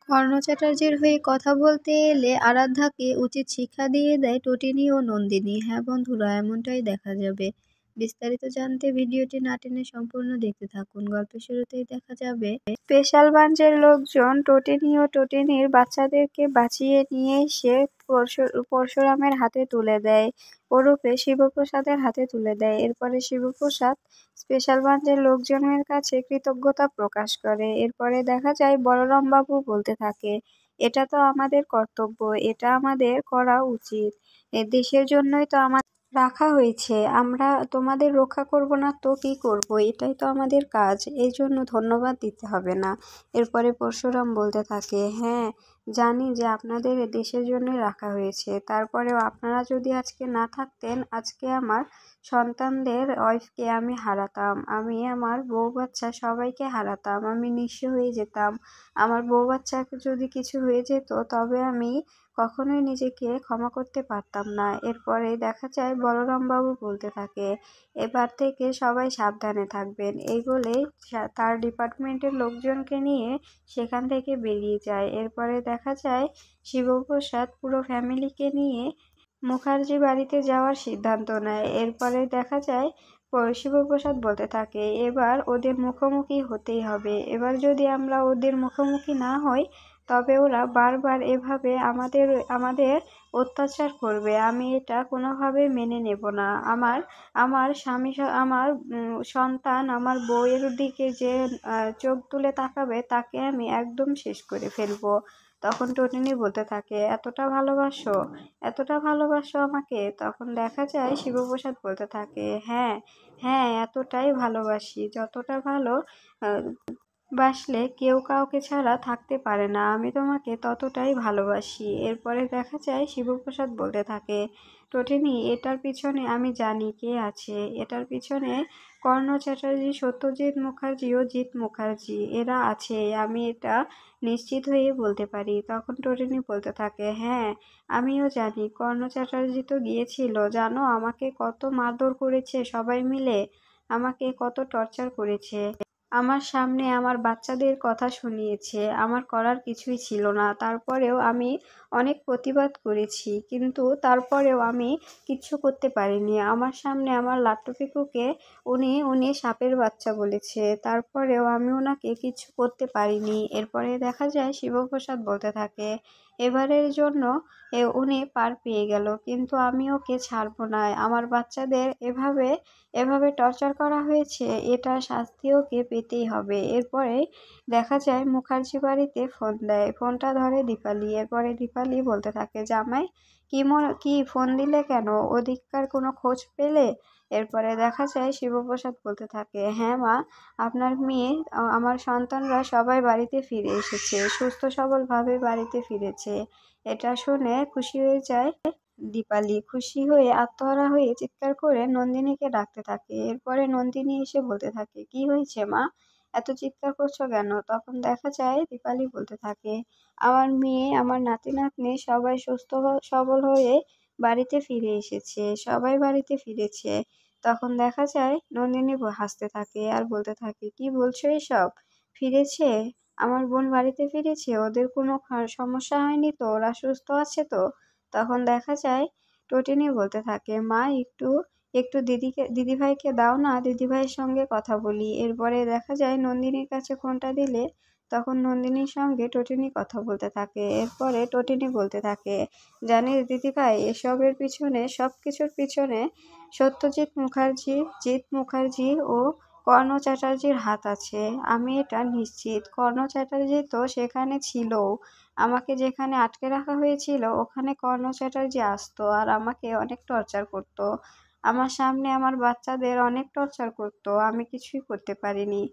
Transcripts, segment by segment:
কর্ণ চ্যাটার্জির হয়ে কথা বলতে এলে আরাধ্যাকে উচিত শিক্ষা দিয়ে দেয় টটিনি ও নন্দিনী। হ্যাঁ বন্ধুরা, এমনটাই দেখা যাবে। বিস্তারিত জানতে ভিডিওটি না টেনে সম্পূর্ণ দেখতে থাকুন। গল্পের শুরুতেই দেখা যাবে স্পেশাল ব্রাঞ্চের লোকজন টটিনি ও টটিনির বাচ্চাদেরকে বাঁচিয়ে নিয়ে এসে পরশুরামের হাতে তুলে দেয়, ওরূপে শিবপ্রসাদের হাতে তুলে দেয়। এরপরে শিবপ্রসাদ স্পেশাল ব্রাঞ্চের লোকজনের কাছে কৃতজ্ঞতা প্রকাশ করে। এরপরে দেখা যায় বলরাম বাবু বলতে থাকে, এটা তো আমাদের কর্তব্য, এটা আমাদের করা উচিত। এ দেশের জন্যই তো আমাদের রাখা হয়েছে, আমরা তোমাদের রক্ষা করব না তো কি করব, এটাই তো আমাদের কাজ, এই জন্য ধন্যবাদ দিতে হবে না। এরপরে পরশুরাম বলতে থাকে, হ্যাঁ জানি যে আপনাদের দেশের জন্যই রাখা হয়েছে, তারপরেও আপনারা যদি আজকে না থাকতেন, আজকে আমার সন্তানদের ওয়াইফকে আমি হারাতাম, আমি আমার বউ বাচ্চা সবাইকে হারাতাম, আমি নিঃস্ব হয়ে যেতাম। আমার বউ বাচ্চাকে যদি কিছু হয়ে যেত তবে আমি কখনোই নিজেকে ক্ষমা করতে পারতাম না। এরপরে দেখা যায় বলরাম বাবু বলতে থাকে, এবার থেকে সবাই সাবধানে থাকবেন। এই বলে তার ডিপার্টমেন্টের লোকজনকে নিয়ে সেখান থেকে বেরিয়ে যায়। এরপরে দেখা যায় শিবপ্রসাদ পুরো ফ্যামিলিকে নিয়ে মুখার্জি বাড়িতে যাওয়ার সিদ্ধান্ত নেয়। এরপরে দেখা যায় শিবপ্রসাদ বলতে থাকে, এবার ওদের মুখোমুখি হতেই হবে, এবার যদি আমরা ওদের মুখোমুখি না হই তবে ওরা বারবার এভাবে আমাদের আমাদের অত্যাচার করবে, আমি এটা কোনোভাবে মেনে নেব না। আমার আমার স্বামী আমার সন্তান আমার বউয়ের দিকে যে চোখ তুলে তাকাবে তাকে আমি একদম শেষ করে ফেলবো। তখন টটিনি বলতে থাকে, এতটা ভালোবাসো, এতটা ভালোবাসো আমাকে? তখন দেখা যায় শিবপ্রসাদ বলতে থাকে, হ্যাঁ হ্যাঁ এতটাই ভালোবাসি, যতটা ভালো বাসলে কেউ কাউকে ছাড়া থাকতে পারে না, আমি তোমাকে ততটাই ভালোবাসি। এরপরে দেখা যায় শিবপ্রসাদ বলতে থাকে, টটিনি এটার পিছনে আমি জানি কে আছে, এটার পিছনে কর্ণ চ্যাটার্জি, সত্যজিৎ মুখার্জি ও জিৎ মুখার্জি এরা আছে, আমি এটা নিশ্চিত হয়ে বলতে পারি। তখন টটিনি বলতে থাকে, হ্যাঁ আমিও জানি, কর্ণ চ্যাটার্জি তো গিয়েছিল, জানো আমাকে কত মারধর করেছে সবাই মিলে, আমাকে কত টর্চার করেছে, আমার সামনে আমার বাচ্চাদের কথা শুনিয়েছে, আমার করার কিছুই ছিল না, তারপরেও আমি অনেক প্রতিবাদ করেছি, কিন্তু তারপরেও আমি কিচ্ছু করতে পারিনি। আমার সামনে আমার লাট্টু পিকুকে উনি সাপের বাচ্চা বলেছে, তারপরেও আমি ওনাকে কিছু করতে পারিনি। এরপরে দেখা যায় শিবপ্রসাদ বলতে থাকে, এবারের জন্য উনি পার পেয়ে গেল, কিন্তু আমি ওকে ছাড়বো না, আমার বাচ্চাদের এভাবে এভাবে টর্চার করা হয়েছে, এটা শাস্তি ওকে পেতেই হবে। এরপরে দেখা যায় মুখার্জি বাড়িতে ফোন দেয়, ফোনটা ধরে দীপালি। এরপরে দীপালি বলতে থাকে, জামাই কি ফোন দিলে কেন, ওদিককার কোনো খোঁজ পেলে? এরপরে দেখা যায় শিবপ্রসাদ বলতে থাকে, হ্যাঁ মা, আপনার মেয়ে আমার সন্তানরা সবাই বাড়িতে ফিরে এসেছে, সুস্থ সবলভাবে বাড়িতে ফিরেছে। এটা শুনে খুশি হয়ে যায় দীপালি, খুশি হয়ে আত্মহারা হয়ে চিৎকার করে নন্দিনীকে ডাকতে থাকে। এরপরে নন্দিনী এসে বলতে থাকে, কি হয়েছে মা, এত চিৎকার করছো কেন? তখন দেখা যায় দীপালি বলতে থাকে, আমার মেয়ে আমার নাতি নাতনি সবাই সুস্থ সবল হয়ে বাড়িতে ফিরে এসেছে, সবাই বাড়িতে ফিরেছে। তখন দেখা যায় নন্দিনী হাসতে থাকে আর বলতে থাকে, কি বলছো এসব, ফিরেছে? আমার বোন বাড়িতে ফিরেছে, ওদের কোনো সমস্যা হয়নি তো, ওরা সুস্থ আছে তো? তখন দেখা যায় টটিনি বলতে থাকে, মা একটু একটু দিদিভাইকে দাও না, দিদিভাইয়ের সঙ্গে কথা বলি। এরপরে দেখা যায় নন্দিনীর কাছে ফোনটা দিলে তখন নন্দিনীর সঙ্গে টটিনি কথা বলতে থাকে। এরপরে টটিনি বলতে থাকে, জানিস দিদিভাই, এসবের পিছনে সব কিছুর পিছনে সত্যজিৎ মুখার্জি, জিৎ মুখার্জি ও কর্ণ চ্যাটার্জির হাত আছে, আমি এটা নিশ্চিত। কর্ণ চ্যাটার্জি তো সেখানে ছিলও, আমাকে যেখানে আটকে রাখা হয়েছিল ওখানে কর্ণ চ্যাটার্জি আসতো আর আমাকে অনেক টর্চার করতো, আমার সামনে আমার বাচ্চাদের অনেক টর্চার করতো, আমি কিছুই করতে পারিনি।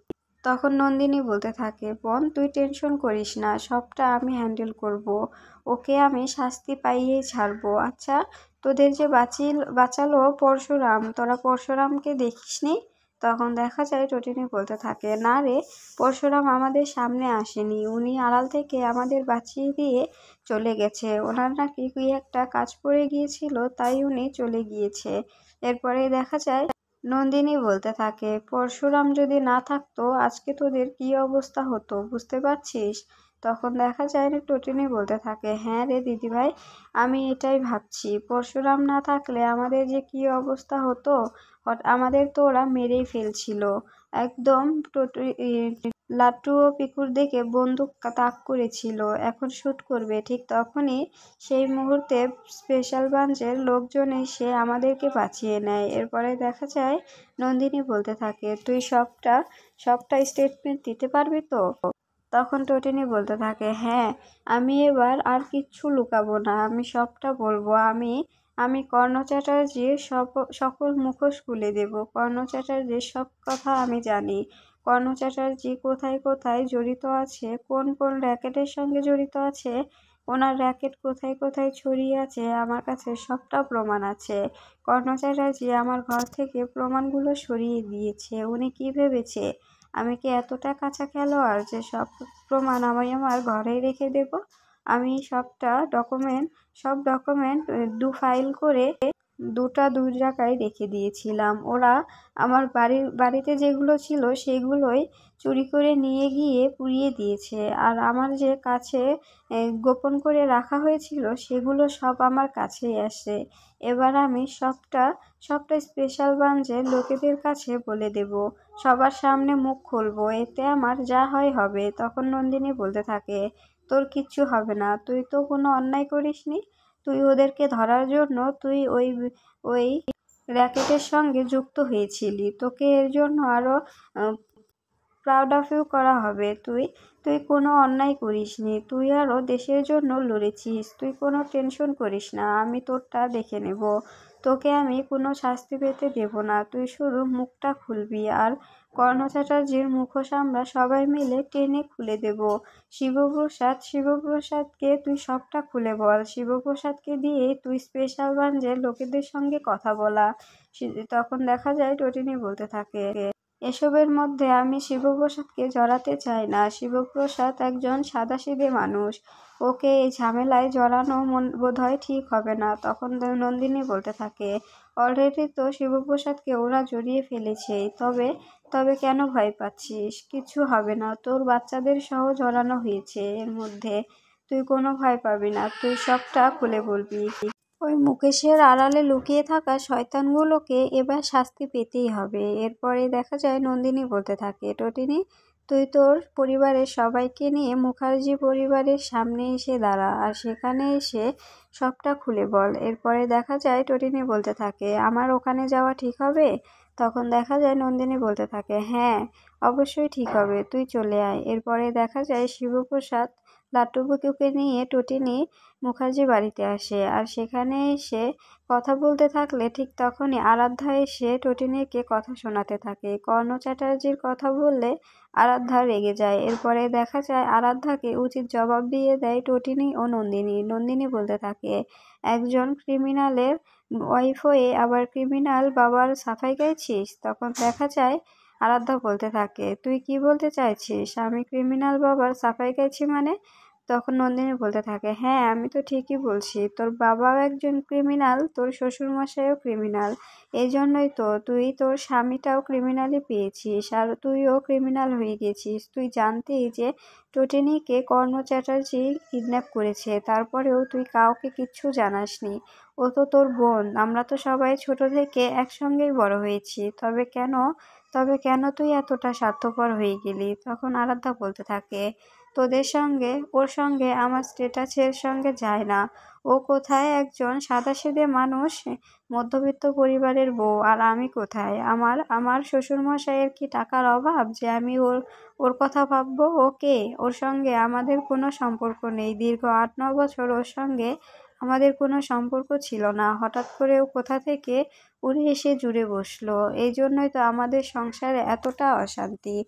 তখন নন্দিনী বলতে থাকে, বোন তুই টেনশন করিস না, সবটা আমি হ্যান্ডেল করব, ওকে আমি শাস্তি পাইয়েই ছাড়বো। আচ্ছা, তোদের যে বাঁচালো পরশুরাম, তোরা পরশুরামকে দেখিসনি? তখন দেখা যায় টটিনি বলতে থাকে, না রে, পরশুরাম আমাদের সামনে আসেনি, উনি আড়াল থেকে আমাদের বাঁচিয়ে দিয়ে চলে গেছে, ওনার নাকি কি একটা কাজ পড়ে গিয়েছিল তাই উনি চলে গিয়েছে। এরপরে দেখা যায় নন্দিনী বলতে থাকে, পরশুরাম যদি না থাকতো আজকে তোদের কি অবস্থা হতো বুঝতে পারছিস? তখন দেখা যায় না টুটিনি বলতে থাকে, হ্যাঁ রে দিদিভাই, আমি এটাই ভাবছি, পরশুরাম না থাকলে আমাদের যে কি অবস্থা হতো। আমাদের তো ওরা মেরেই ফেলছিল একদম। লাট্টু ও পিকুর দিকে বন্দুক তাক করেছিল, এখন শুট করবে, ঠিক তখনই সেই মুহূর্তে স্পেশাল ব্রাঞ্চের লোকজন এসে আমাদেরকে বাঁচিয়ে নেয়। এরপরে দেখা যায় নন্দিনী বলতে থাকে, তুই সবটা স্টেটমেন্ট দিতে পারবি তো? তখন টটিনি বলতে থাকে, হ্যাঁ, আমি এবার আর কিচ্ছু লুকাবো না, আমি সবটা বলবো। আমি কর্ণ চ্যাটার্জির সকল মুখোশ খুলে দেব। কর্ণ চ্যাটার্জির সব কথা আমি জানি। কর্ণ চ্যাটার্জি কোথায় কোথায় জড়িত আছে, কোন কোন র্যাকেটের সঙ্গে জড়িত আছে, ওনার র্যাকেট কোথায় কোথায় ছড়িয়ে আছে, আমার কাছে সবটা প্রমাণ আছে। কর্ণ চ্যাটার্জি আমার ঘর থেকে প্রমাণগুলো সরিয়ে দিয়েছে। উনি কি ভেবেছে আমি কি এতটা কাঁচা খেলোয়াড় যে সব প্রমাণ আমি আমার ঘরেই রেখে দেব? আমি সব ডকুমেন্ট ফাইল করে দুই জায়গায় রেখে দিয়েছিলাম। ওরা আমার বাড়িতে যেগুলো ছিল সেগুলোই চুরি করে নিয়ে গিয়ে পুড়িয়ে দিয়েছে। আর আমার যে কাছে গোপন করে রাখা হয়েছিল সেগুলো সব আমার কাছেই আসে। এবার আমি সবটা স্পেশাল ব্রাঞ্চের লোকেদের কাছে বলে দেব, সবার সামনে মুখ খুলবো, এতে আমার যা হয় হবে। তখন নন্দিনী বলতে থাকে, তোর কিচ্ছু হবে না, তুই তো কোনো অন্যায় করিসনি। তুই ওদেরকে ধরার জন্য তুই ওই র্যাকেটের সঙ্গে যুক্ত হয়েছিলি, তোকে এর জন্য আরো প্রাউড অফ ইউ করা হবে। তুই তুই কোনো অন্যায় করিসনি, তুই আরও দেশের জন্য লড়েছিস, তুই কোনো টেনশন করিস না, আমি তোরটা দেখে নেব। তোকে আমি কোনো শাস্তি পেতে দেব না, তুই শুধু মুখটা খুলবি। আর কর্ণ চ্যাটার্জির মুখোশ আমরা সবাই মিলে টেনে খুলে দেব। শিবপ্রসাদকে তুই সবটা খুলে বল। শিবপ্রসাদকে দিয়ে তুই স্পেশাল ব্রাঞ্চের লোকেদের সঙ্গে কথা বলা। তখন দেখা যায় টটিনি বলতে থাকে, এসবের মধ্যে আমি শিবপ্রসাদকে জড়াতে চাই না। শিবপ্রসাদ একজন সাদাসিধে মানুষ, ওকে এই ঝামেলায় জড়ানো বোধহয় ঠিক হবে না। তখন নন্দিনী বলতে থাকে, অলরেডি তো শিবপ্রসাদকে ওরা জড়িয়ে ফেলেছেই, তবে কেন ভয় পাচ্ছিস? কিছু হবে না, তোর বাচ্চাদের সহ জড়ানো হয়েছে এর মধ্যে, তুই কোনো ভয় পাবি না, তুই সবটা খুলে বলবি। ওই মুকেশের আড়ালে লুকিয়ে থাকা শয়তানগুলোকে এবার শাস্তি পেতেই হবে। এরপরে দেখা যায় নন্দিনী বলতে থাকে, টটিনি, তুই তোর পরিবারের সবাইকে নিয়ে মুখার্জি পরিবারের সামনে এসে দাঁড়া, আর সেখানে এসে সবটা খুলে বল। এরপরে দেখা যায় টটিনি বলতে থাকে, আমার ওখানে যাওয়া ঠিক হবে? তখন দেখা যায় নন্দিনী বলতে থাকে, হ্যাঁ, অবশ্যই ঠিক হবে, তুই চলে আয়। এরপরে দেখা যায় শিবপ্রসাদ লাট্টুবুকুকে নিয়ে টটিনি মুখার্জি বাড়িতে আসে, আর সেখানে এসে কথা বলতে থাকলে ঠিক তখনই আরাধ্যা এসে টটিনিকে কথা শোনাতে থাকে। কর্ণ চ্যাটার্জির কথা বললে আরাধ্যা রেগে যায়। এরপরে দেখা যায় আরাধ্যাকে উচিত জবাব দিয়ে দেয় টটিনি ও নন্দিনী। নন্দিনী বলতে থাকে, একজন ক্রিমিনালের ওয়াইফ হয়ে আবার ক্রিমিনাল বাবার সাফাই গাইছিস? তখন দেখা যায় আরাধ্যা বলতে থাকে, তুই কি বলতে চাইছিস আমি ক্রিমিনাল বাবার সাফাই গাইছি মানে? তখন নন্দিনী বলতে থাকে, হ্যাঁ, আমি তো ঠিকই বলছি, তোর বাবাও একজন ক্রিমিনাল, তোর শ্বশুরমশাইও ক্রিমিনাল, এই জন্যই তো তুই তোর স্বামীটাও ক্রিমিনালই পেয়েছিস, আর তুইও ক্রিমিনাল হয়ে গেছিস। তুই জানতেই যে টটিনিকে কর্ণ চ্যাটার্জি কিডন্যাপ করেছে, তারপরেও তুই কাউকে কিচ্ছু জানাসনি। ও তো তোর বোন, আমরা তো সবাই ছোট থেকে একসঙ্গেই বড় হয়েছি, তবে কেন তুই এতটা স্বার্থপর হয়ে গেলি? তখন আরাধ্যা বলতে থাকে, ওর সঙ্গে আমার স্ট্যাটাসের সঙ্গে যায় না। ও কোথায় একজন সাদাসিধে মানুষ, মধ্যবিত্ত পরিবারের বউ, আর আমি কোথায়? আমার শ্বশুরমশাইয়ের কি টাকার অভাব যে আমি ওর কথা ভাববো? ওর সঙ্গে আমাদের কোনো সম্পর্ক নেই। দীর্ঘ 8-9 বছর ওর সঙ্গে আমাদের কোনো সম্পর্ক ছিল না। হঠাৎ করে ও কোথা থেকে উড়ে এসে জুড়ে বসলো। এই জন্যই তো আমাদের সংসারে এতটা অশান্তি।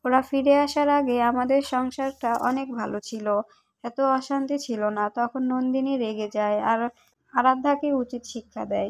ওরা ফিরে আসার আগে আমাদের সংসারটা অনেক ভালো ছিল, এত অশান্তি ছিল না। তখন নন্দিনী রেগে যায় আর আরাধ্যাকে উচিত শিক্ষা দেয়।